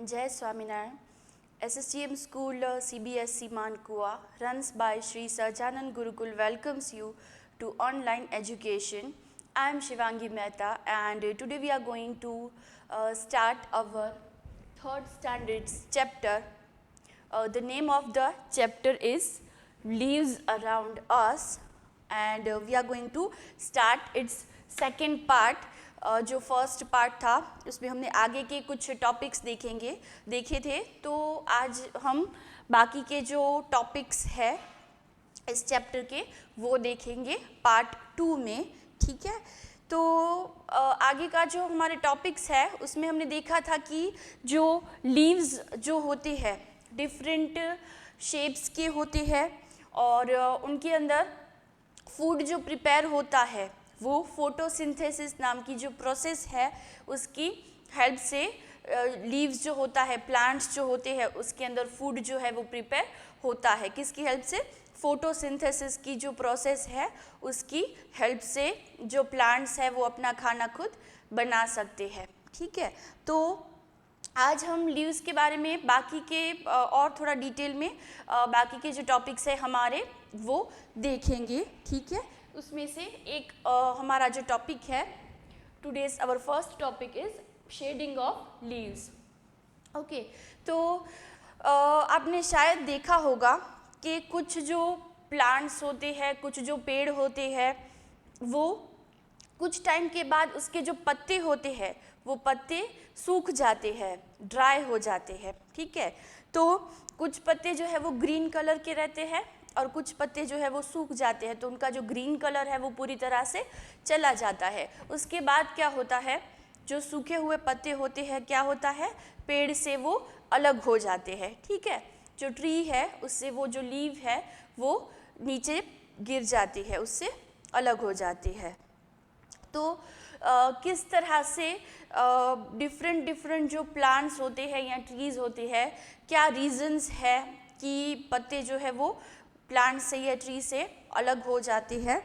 Jai Swaminarayan. SSTM School CBSE Mankua, runs by Sri Sajanand Gurukul, welcomes you to online education. I am Shivangi Mehta, and today we are going to start our third standards chapter. The name of the chapter is Leaves Around Us, and we are going to start its second part. जो first part था उसमें हमने आगे के कुछ topics देखे थे, तो आज हम बाकी के जो टॉपिक्स है इस चैप्टर के वो देखेंगे पार्ट 2 में, ठीक है। तो आगे का जो हमारे टॉपिक्स है उसमें हमने देखा था कि जो लीव्स जो होते हैं डिफरेंट शेप्स के होते हैं और उनके अंदर फूड जो प्रिपेयर होता है वो फोटोसिंथेसिस नाम की जो प्रोसेस है उसकी हेल्प से लीव्स जो होता है, प्लांट्स जो होते हैं उसके अंदर फूड जो है वो प्रिपेयर होता है। किसकी हेल्प से? फोटोसिंथेसिस की जो प्रोसेस है उसकी हेल्प से जो प्लांट्स है वो अपना खाना खुद बना सकते हैं, ठीक है। तो आज हम लीव्स के बारे में बाकी के और थोड़ा डिटेल में बाकी के जो टॉपिक्स है हमारे वो देखेंगे, ठीक है। उसमें से एक हमारा जो टॉपिक है today's our first topic is shedding of leaves. Okay, तो आपने शायद देखा होगा कि कुछ जो प्लांट्स होते हैं, कुछ जो पेड़ होते हैं, वो कुछ टाइम के बाद उसके जो पत्ते होते हैं वो पत्ते सूख जाते हैं, ड्राई हो जाते हैं, ठीक है। तो कुछ पत्ते जो है वो ग्रीन कलर के रहते हैं और कुछ पत्ते जो है वो सूख जाते हैं, तो उनका जो ग्रीन कलर है वो पूरी तरह से चला जाता है। उसके बाद क्या होता है, जो सूखे हुए पत्ते होते हैं क्या होता है, पेड़ से वो अलग हो जाते हैं, ठीक है। जो ट्री है उससे वो जो लीव है वो नीचे गिर जाती है, उससे अलग हो जाती है। तो किस तरह से डिफरेंट जो प्लांट्स होते हैं या ट्रीज़ होते हैं, क्या रीज़न्स है कि पत्ते जो है वो प्लांट से या ट्री से अलग हो जाती है,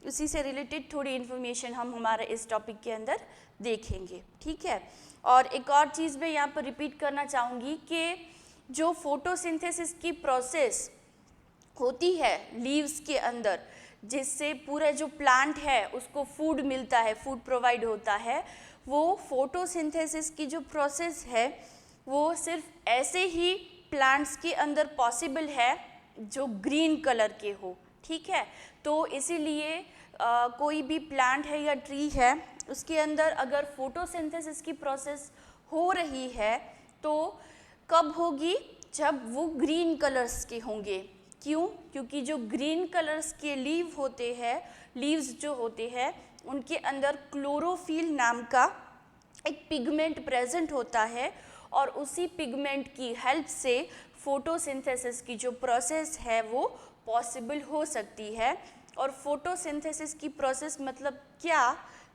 उसी से रिलेटेड थोड़ी इन्फॉर्मेशन हम हमारे इस टॉपिक के अंदर देखेंगे, ठीक है। और एक और चीज़ मैं यहाँ पर रिपीट करना चाहूँगी कि जो फोटोसिंथेसिस की प्रोसेस होती है लीव्स के अंदर, जिससे पूरा जो प्लांट है उसको फूड मिलता है, फूड प्रोवाइड होता है, वो फोटोसिंथेसिस की जो प्रोसेस है वो सिर्फ ऐसे ही प्लांट्स के अंदर पॉसिबल है जो ग्रीन कलर के हो, ठीक है। तो इसीलिए कोई भी प्लांट है या ट्री है उसके अंदर अगर फोटोसिंथेसिस की प्रोसेस हो रही है तो कब होगी, जब वो ग्रीन कलर्स के होंगे। क्यों? क्योंकि जो ग्रीन कलर्स के लीव होते हैं, लीव्स जो होते हैं उनके अंदर क्लोरोफिल नाम का एक पिगमेंट प्रेजेंट होता है और उसी पिगमेंट की हेल्प से फोटोसिंथेसिस की जो प्रोसेस है वो पॉसिबल हो सकती है। और फोटोसिंथेसिस की प्रोसेस मतलब क्या,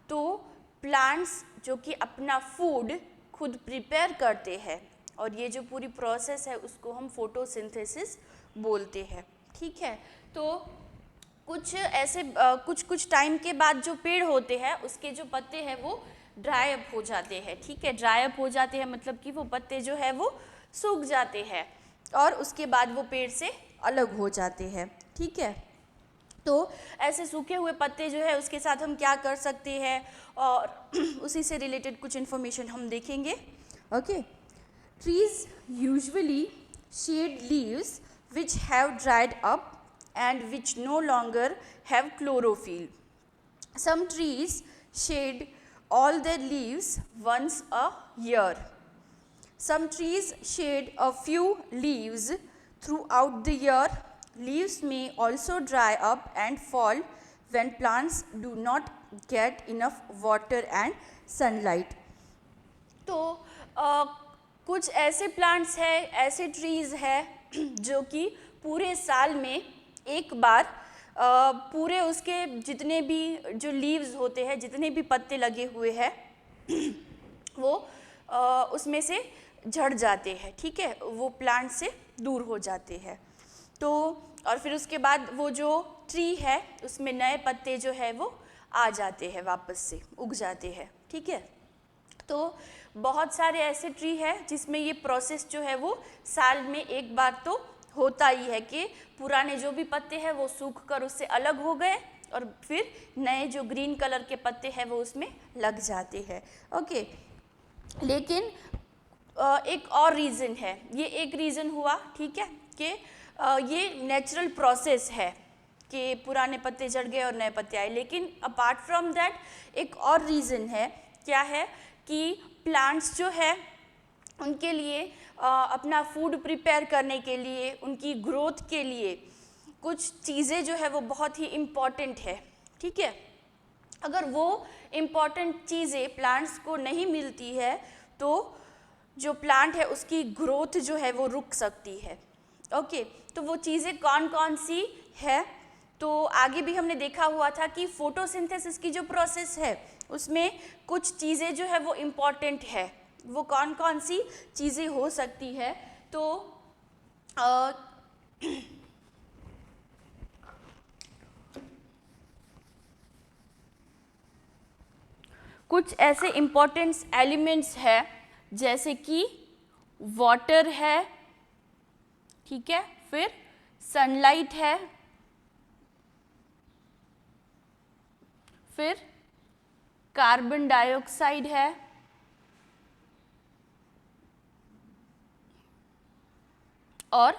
तो प्लांट्स जो कि अपना फूड खुद प्रिपेयर करते हैं और ये जो पूरी प्रोसेस है उसको हम फोटोसिंथेसिस बोलते हैं, ठीक है। तो कुछ ऐसे कुछ टाइम के बाद जो पेड़ होते हैं उसके जो पत्ते हैं वो ड्राई अप हो जाते हैं, ठीक है। ड्राई अप हो जाते हैं मतलब कि वो पत्ते जो है वो सूख जाते हैं और उसके बाद वो पेड़ से अलग हो जाते हैं, ठीक है। तो ऐसे सूखे हुए पत्ते जो है उसके साथ हम क्या कर सकते हैं और उसी से रिलेटेड कुछ इन्फॉर्मेशन हम देखेंगे। Okay, trees usually shed leaves which have dried up and which no longer have chlorophyll. Some trees shed all their leaves once a year. Some trees shed a few leaves throughout the year. Leaves may also dry up and fall when plants do not get enough water and sunlight. तो कुछ ऐसे plants है, ऐसे trees है जो कि पूरे साल में एक बार पूरे उसके जितने भी जो लीव्स होते हैं, जितने भी पत्ते लगे हुए हैं वो उसमें से झड़ जाते हैं, ठीक है, वो प्लांट से दूर हो जाते हैं। तो और फिर उसके बाद वो जो ट्री है उसमें नए पत्ते जो है वो आ जाते हैं, वापस से उग जाते हैं, ठीक है। तो बहुत सारे ऐसे ट्री है जिसमें ये प्रोसेस जो है वो साल में एक बार तो होता ही है कि पुराने जो भी पत्ते हैं वो सूख कर उससे अलग हो गए और फिर नए जो ग्रीन कलर के पत्ते हैं वो उसमें लग जाते हैं। ओके, लेकिन एक और रीज़न है, ये एक रीज़न हुआ, ठीक है, कि ये नेचुरल प्रोसेस है कि पुराने पत्ते झड़ गए और नए पत्ते आए। लेकिन अपार्ट फ्रॉम दैट एक और रीज़न है, क्या है कि प्लांट्स जो है उनके लिए अपना फूड प्रिपेयर करने के लिए, उनकी ग्रोथ के लिए कुछ चीज़ें जो है वो बहुत ही इम्पॉर्टेंट है, ठीक है। अगर वो इम्पॉर्टेंट चीज़ें प्लांट्स को नहीं मिलती है तो जो प्लांट है उसकी ग्रोथ जो है वो रुक सकती है। ओके, तो वो चीज़ें कौन कौन सी है, तो आगे भी हमने देखा हुआ था कि फोटोसिंथेसिस की जो प्रोसेस है उसमें कुछ चीज़ें जो है वो इम्पॉर्टेंट है। वो कौन कौन सी चीज़ें हो सकती है, तो कुछ ऐसे इम्पॉर्टेंट एलिमेंट्स है जैसे कि वाटर है, ठीक है, फिर सनलाइट है, फिर कार्बन डाइऑक्साइड है, और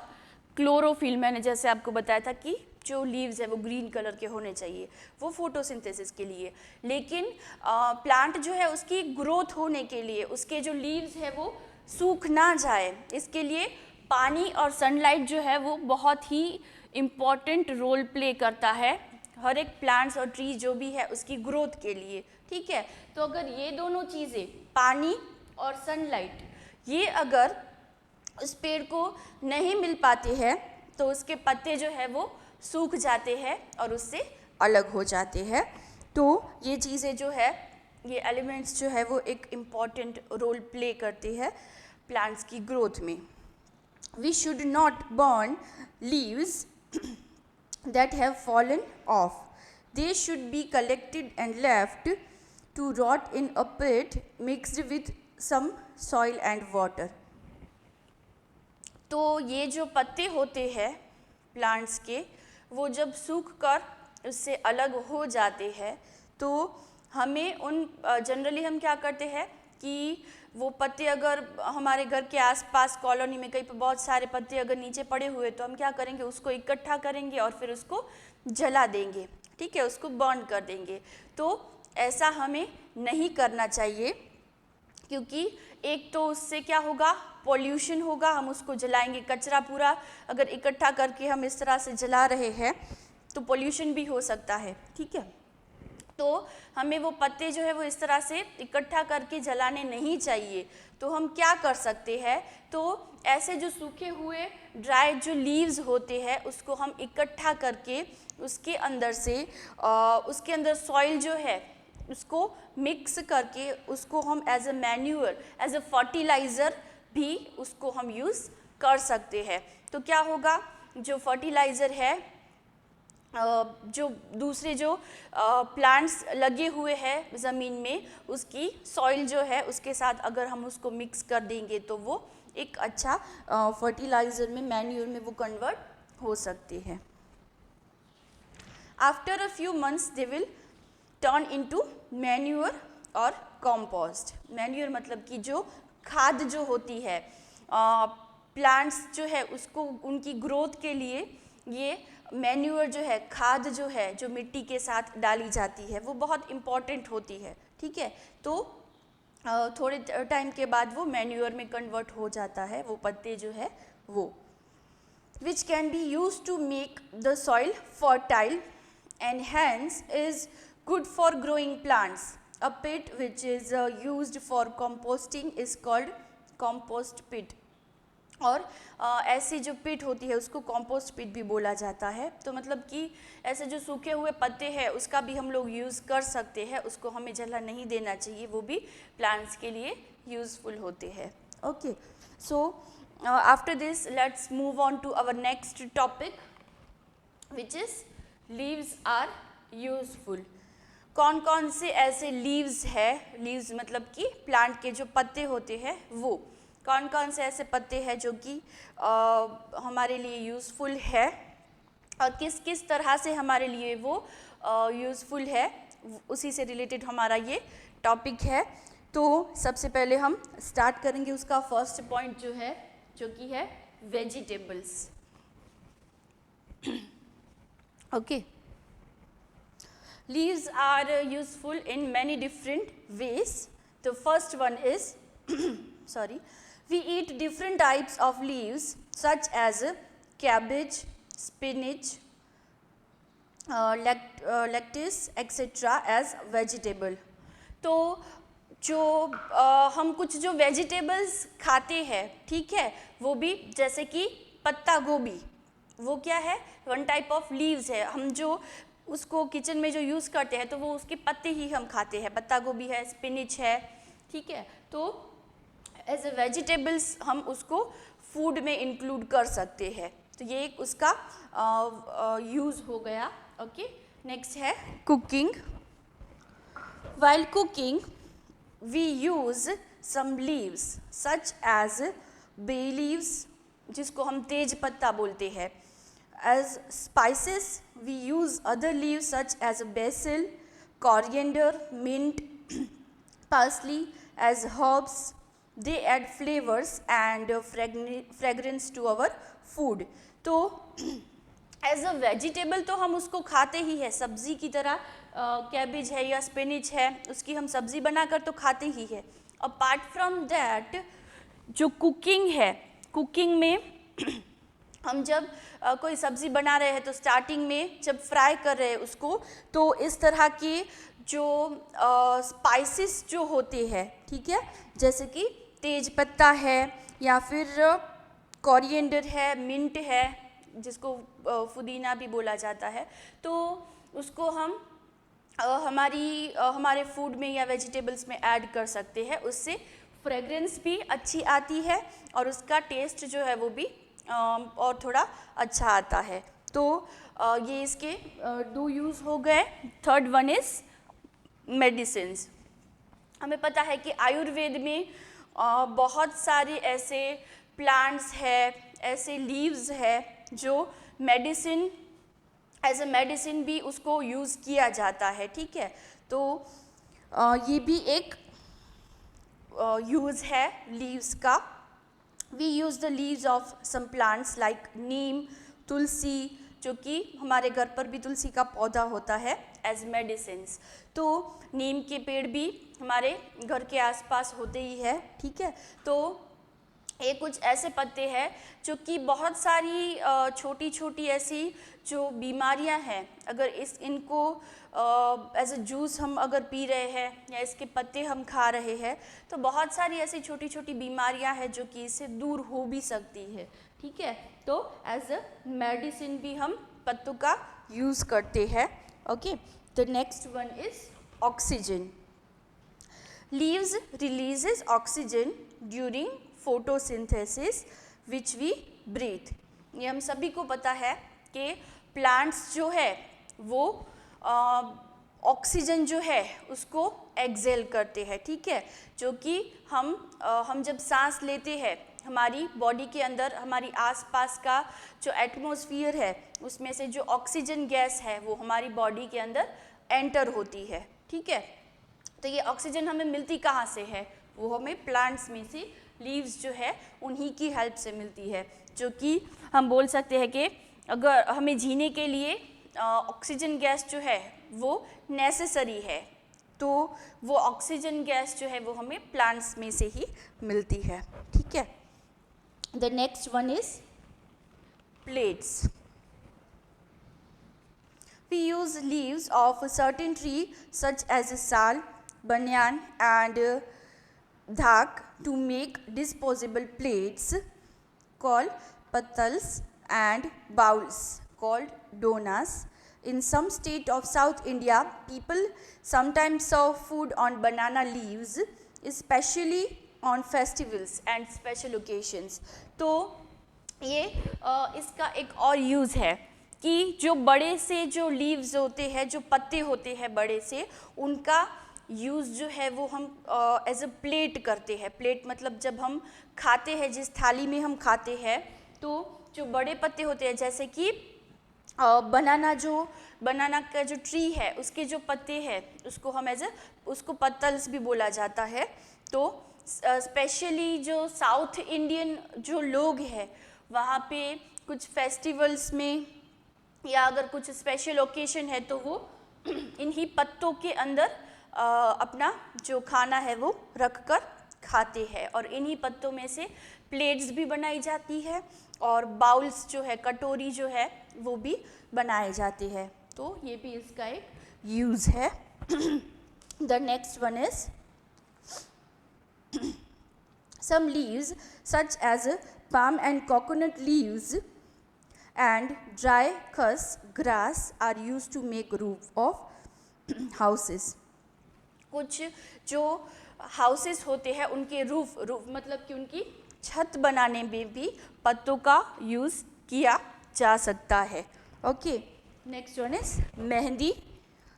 क्लोरोफिल। मैंने जैसे आपको बताया था कि जो लीव्स है वो ग्रीन कलर के होने चाहिए, वो फोटोसिंथेसिस के लिए। लेकिन प्लांट जो है उसकी ग्रोथ होने के लिए उसके जो लीव्स है वो सूख ना जाए, इसके लिए पानी और सनलाइट जो है वो बहुत ही इम्पॉर्टेंट रोल प्ले करता है हर एक प्लांट्स और ट्री जो भी है उसकी ग्रोथ के लिए, ठीक है। तो अगर ये दोनों चीज़ें, पानी और सनलाइट, ये अगर उस पेड़ को नहीं मिल पाती है तो उसके पत्ते जो है वो सूख जाते हैं और उससे अलग हो जाते हैं। तो ये चीज़ें जो है, ये एलिमेंट्स जो है वो एक इम्पॉर्टेंट रोल प्ले करते हैं प्लांट्स की ग्रोथ में। We should not burn leaves that have fallen off. They should be collected and left to rot in a pit mixed with some soil and water. तो ये जो पत्ते होते हैं प्लांट्स के, वो जब सूख कर उससे अलग हो जाते हैं तो हमें उन जनरली हम क्या करते हैं कि वो पत्ते अगर हमारे घर के आसपास कॉलोनी में कहीं पर बहुत सारे पत्ते अगर नीचे पड़े हुए तो हम क्या करेंगे, उसको इकट्ठा करेंगे और फिर उसको जला देंगे, ठीक है, उसको बर्न कर देंगे। तो ऐसा हमें नहीं करना चाहिए, क्योंकि एक तो उससे क्या होगा, पॉल्यूशन होगा, हम उसको जलाएंगे, कचरा पूरा अगर इकट्ठा करके हम इस तरह से जला रहे हैं तो पॉल्यूशन भी हो सकता है, ठीक है। तो हमें वो पत्ते जो है वो इस तरह से इकट्ठा करके जलाने नहीं चाहिए। तो हम क्या कर सकते हैं, तो ऐसे जो सूखे हुए ड्राई जो लीव्स होते हैं उसको हम इकट्ठा करके उसके अंदर से उसके अंदर सॉइल जो है उसको मिक्स करके उसको हम as a manure, as a fertiliser भी उसको हम यूज़ कर सकते हैं। तो क्या होगा, जो फर्टिलाइज़र है, जो दूसरे जो प्लांट्स लगे हुए हैं ज़मीन में, उसकी सॉइल जो है उसके साथ अगर हम उसको मिक्स कर देंगे तो वो एक अच्छा फर्टिलाइज़र में, मैन्यूर में वो कन्वर्ट हो सकते हैं। After a few months they will turn into manure और कॉम्पोस्ट। मैन्यूर मतलब कि जो खाद जो होती है प्लांट्स जो है उसको उनकी ग्रोथ के लिए, ये मैन्यूर जो है, खाद जो है जो मिट्टी के साथ डाली जाती है वो बहुत इम्पॉर्टेंट होती है, ठीक है। तो थोड़े टाइम के बाद वो मैन्यूर में कन्वर्ट हो जाता है वो पत्ते जो है वो, which can be used to make the soil fertile and hence is good for growing plants. A pit which is used for composting is called compost pit. और ऐसी जो पिट होती है उसको कंपोस्ट पिट भी बोला जाता है। तो मतलब कि ऐसे जो सूखे हुए पत्ते हैं उसका भी हम लोग यूज़ कर सकते हैं, उसको हमें जला नहीं देना चाहिए, वो भी प्लांट्स के लिए यूज़फुल होते हैं। Okay, so after this let's move on to our next topic which is leaves are useful. कौन कौन से ऐसे लीव्स है, लीव्स मतलब कि प्लांट के जो पत्ते होते हैं वो कौन कौन से ऐसे पत्ते हैं जो कि हमारे लिए यूज़फुल है और किस किस तरह से हमारे लिए वो यूज़फुल है, उसी से रिलेटेड हमारा ये टॉपिक है। तो सबसे पहले हम स्टार्ट करेंगे उसका फर्स्ट पॉइंट जो है, जो कि है vegetables. Okay, leaves are useful in many different ways. The first one is sorry, we eat different types of leaves such as cabbage, spinach, lettuce etc. as vegetable. तो जो हम कुछ जो वेजिटेबल्स खाते हैं, ठीक है, वो भी जैसे कि पत्ता गोभी, वो क्या है, वन टाइप ऑफ लीव्स है। हम जो उसको किचन में जो यूज़ करते हैं तो वो उसके पत्ते ही हम खाते हैं, पत्ता गोभी है, स्पिनिच है, ठीक है। तो एज ए वेजिटेबल्स हम उसको फूड में इंक्लूड कर सकते हैं, तो ये एक उसका यूज़ हो गया। ओके, नेक्स्ट है cooking. While cooking we use some leaves such as bay leaves, जिसको हम तेज पत्ता बोलते हैं। As spices, we use other leaves such as basil, coriander, mint, parsley as herbs. They add flavors and fragrance to our food. तो as a vegetable तो हम उसको खाते ही है, सब्जी की तरह। कैबेज है या स्पिनिच है, उसकी हम सब्जी बनाकर तो खाते ही है। अपार्ट फ्रॉम दैट जो कुकिंग है, कुकिंग में हम जब कोई सब्ज़ी बना रहे हैं तो स्टार्टिंग में जब फ्राई कर रहे हैं उसको, तो इस तरह के जो स्पाइसेस जो होते हैं, ठीक है, जैसे कि तेज पत्ता है या फिर कोरिएंडर है, मिंट है, जिसको पुदीना भी बोला जाता है, तो उसको हम हमारे फूड में या वेजिटेबल्स में ऐड कर सकते हैं। उससे फ्रेगरेंस भी अच्छी आती है और उसका टेस्ट जो है वो भी और थोड़ा अच्छा आता है। तो ये इसके दो यूज़ हो गए। Third one is medicines. हमें पता है कि आयुर्वेद में बहुत सारे ऐसे प्लांट्स है, ऐसे लीव्स है जो मेडिसिन, एज ए मेडिसिन भी उसको यूज़ किया जाता है, ठीक है। तो ये भी एक यूज़ है लीव्स का। We use the leaves of some plants like नीम, तुलसी, जो कि हमारे घर पर भी तुलसी का पौधा होता है, एज मेडिसिन्स। तो नीम के पेड़ भी हमारे घर के आसपास होते ही है, ठीक है। तो ये कुछ ऐसे पत्ते हैं जो कि बहुत सारी छोटी छोटी ऐसी जो बीमारियां हैं, अगर इनको एज अ जूस हम अगर पी रहे हैं या इसके पत्ते हम खा रहे हैं, तो बहुत सारी ऐसी छोटी छोटी बीमारियां हैं जो कि इससे दूर हो भी सकती है, ठीक है। तो एज अ मेडिसिन भी हम पत्तों का यूज़ करते हैं। Okay, the next one is oxygen. Leaves releases oxygen during photosynthesis which we breathe. ये हम सभी को पता है कि प्लांट्स जो है वो ऑक्सीजन जो है उसको एक्सेल करते हैं, ठीक है, जो कि हम जब सांस लेते हैं, हमारी बॉडी के अंदर हमारी आसपास का जो एटमॉस्फेयर है उसमें से जो ऑक्सीजन गैस है वो हमारी बॉडी के अंदर एंटर होती है, ठीक है। तो ये ऑक्सीजन हमें मिलती कहाँ से है, वो हमें प्लांट्स में से लीव्स जो है उन्हीं की हेल्प से मिलती है, जो कि हम बोल सकते हैं कि अगर हमें जीने के लिए ऑक्सीजन गैस जो है वो नेसेसरी है, तो वो ऑक्सीजन गैस जो है वो हमें प्लांट्स में से ही मिलती है, ठीक है। The next one is plates. We use leaves of a certain tree such as sal, banyan and dhak to make disposable plates called patals and bowls called donas. In some state of South India, people sometimes serve food on banana leaves, especially on festivals and special occasions. तो ये इसका एक और use है कि जो बड़े से जो लीव्स होते हैं, जो पत्ते होते हैं बड़े से, उनका यूज़ जो है वो हम एज अ प्लेट करते हैं। प्लेट मतलब जब हम खाते हैं, जिस थाली में हम खाते हैं, तो जो बड़े पत्ते होते हैं, जैसे कि बनाना का जो ट्री है उसके जो पत्ते हैं उसको हम उसको पत्तल्स भी बोला जाता है। तो स्पेशली जो साउथ इंडियन जो लोग हैं वहाँ पे कुछ फेस्टिवल्स में या अगर कुछ स्पेशल ओकेशन है तो वो इन्हीं पत्तों के अंदर अपना जो खाना है वो रख कर खाते हैं। और इन्हीं पत्तों में से प्लेट्स भी बनाई जाती है और बाउल्स जो है, कटोरी जो है वो भी बनाए जाते हैं। तो ये भी इसका एक यूज़ है। The next one is some leaves such as palm and coconut leaves and dry khus grass are used to make roof of houses. कुछ जो हाउसेस होते हैं उनके रूफ मतलब कि उनकी छत बनाने में भी पत्तों का यूज़ किया जा सकता है। Okay, next one is mehndi.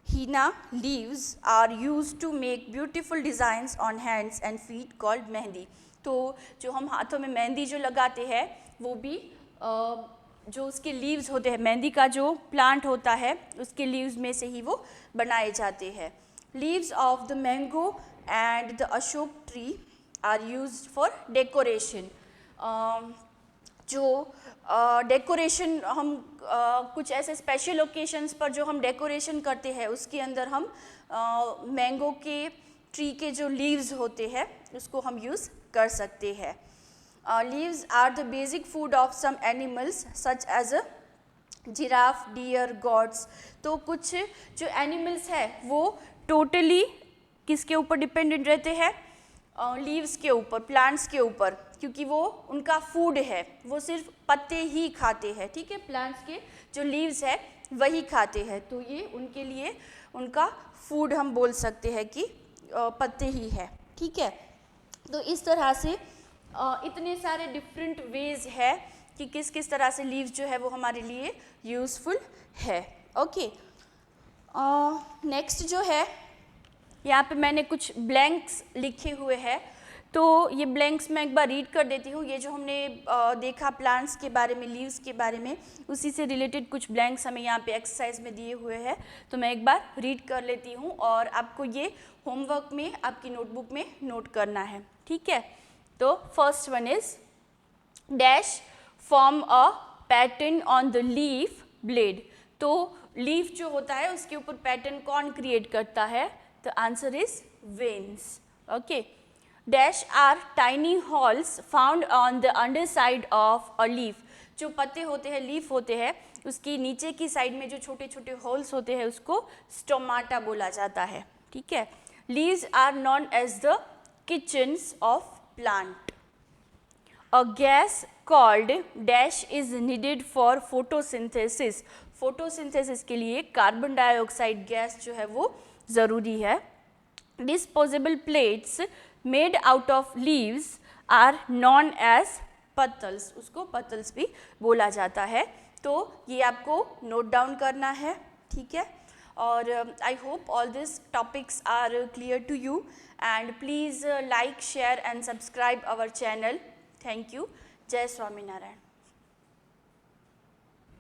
Henna leaves are used to make beautiful designs on hands and feet called mehndi. तो जो हम हाथों में मेहंदी जो लगाते हैं वो भी जो उसके लीव्स होते हैं, मेहंदी का जो प्लांट होता है उसके लीव्स में से ही वो बनाए जाते हैं। Leaves of the mango and the Ashoka tree are used for decoration. जो डेकोरेशन हम कुछ ऐसे स्पेशल ओकेशंस पर जो हम डेकोरेशन करते हैं उसके अंदर हम मैंगो के ट्री के जो लीव्स होते हैं उसको हम यूज़ कर सकते हैं। Leaves are the basic food of some animals such as a giraffe, deer, goats. तो कुछ जो एनिमल्स है वो टोटली किसके ऊपर डिपेंडेंट रहते हैं? लीव्स के ऊपर, प्लांट्स के ऊपर, क्योंकि वो उनका फूड है, वो सिर्फ पत्ते ही खाते हैं। ठीक है, प्लांट्स के जो लीव्स है वही खाते हैं, तो ये उनके लिए उनका फूड हम बोल सकते हैं कि पत्ते ही है। ठीक है, तो इस तरह से इतने सारे डिफरेंट वेज है कि किस किस तरह से लीव्स जो है वो हमारे लिए यूज़फुल है। ओके, नेक्स्ट जो है यहाँ पे मैंने कुछ ब्लैंक्स लिखे हुए हैं, तो ये ब्लैंक्स मैं एक बार रीड कर देती हूँ। ये जो हमने देखा प्लांट्स के बारे में, लीव्स के बारे में, उसी से रिलेटेड कुछ ब्लैंक्स हमें यहाँ पे एक्सरसाइज में दिए हुए हैं, तो मैं एक बार रीड कर लेती हूँ और आपको ये होमवर्क में आपकी नोटबुक में नोट करना है। ठीक है, तो first one is dash form a pattern on the leaf blade. तो लीफ जो होता है उसके ऊपर पैटर्न कौन क्रिएट करता है? The answer is veins. Okay. Dash are tiny holes found on the underside of a leaf. जो पत्ते होते हैं, लीफ होते हैं, उसकी नीचे की साइड में जो छोटे छोटे होल्स होते हैं उसको स्टोमाटा बोला जाता है। ठीक है, leaves are known as the kitchens of plant. A gas called dash is needed for photosynthesis. photosynthesis के लिए कार्बन डाइऑक्साइड गैस जो है वो ज़रूरी है। Disposable plates made out of leaves are known as पत्तल्स, उसको पत्तल्स भी बोला जाता है। तो ये आपको नोट डाउन करना है। ठीक है, और I hope all this topics are clear to you and please like, share and subscribe our channel. Thank you. जय स्वामीनारायण।